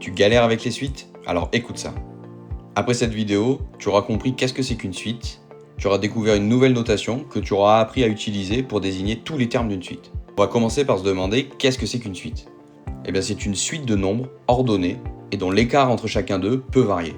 Tu galères avec les suites? Alors écoute ça. Après cette vidéo, tu auras compris qu'est-ce que c'est qu'une suite, tu auras découvert une nouvelle notation que tu auras appris à utiliser pour désigner tous les termes d'une suite. On va commencer par se demander qu'est-ce que c'est qu'une suite. Eh bien c'est une suite de nombres ordonnés et dont l'écart entre chacun d'eux peut varier.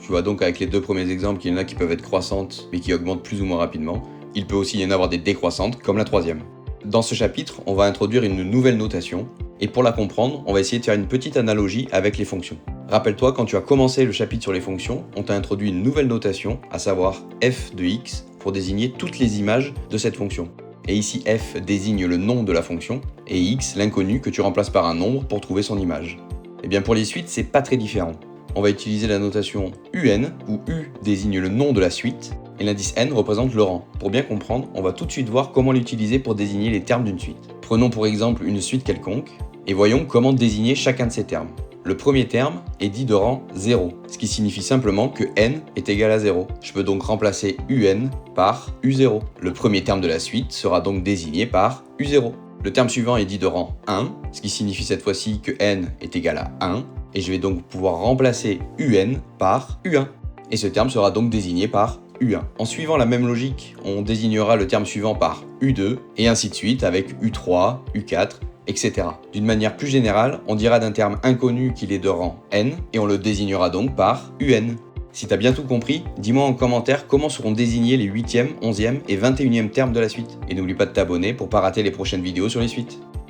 Tu vois donc avec les deux premiers exemples qu'il y en a qui peuvent être croissantes mais qui augmentent plus ou moins rapidement. Il peut aussi y en avoir des décroissantes comme la troisième. Dans ce chapitre, on va introduire une nouvelle notation et pour la comprendre, on va essayer de faire une petite analogie avec les fonctions. Rappelle-toi, quand tu as commencé le chapitre sur les fonctions, on t'a introduit une nouvelle notation, à savoir f de x, pour désigner toutes les images de cette fonction. Et ici f désigne le nom de la fonction, et x l'inconnu que tu remplaces par un nombre pour trouver son image. Et bien pour les suites, c'est pas très différent. On va utiliser la notation un, où u désigne le nom de la suite, et l'indice n représente le rang. Pour bien comprendre, on va tout de suite voir comment l'utiliser pour désigner les termes d'une suite. Prenons pour exemple une suite quelconque, et voyons comment désigner chacun de ces termes. Le premier terme est dit de rang 0, ce qui signifie simplement que n est égal à 0. Je peux donc remplacer un par u0. Le premier terme de la suite sera donc désigné par u0. Le terme suivant est dit de rang 1, ce qui signifie cette fois-ci que n est égal à 1, et je vais donc pouvoir remplacer un par u1. Et ce terme sera donc désigné par u1. En suivant la même logique, on désignera le terme suivant par u2, et ainsi de suite avec u3, u4, etc. D'une manière plus générale, on dira d'un terme inconnu qu'il est de rang n, et on le désignera donc par un. Si t'as bien tout compris, dis-moi en commentaire comment seront désignés les 8e, 11e et 21e termes de la suite. Et n'oublie pas de t'abonner pour pas rater les prochaines vidéos sur les suites.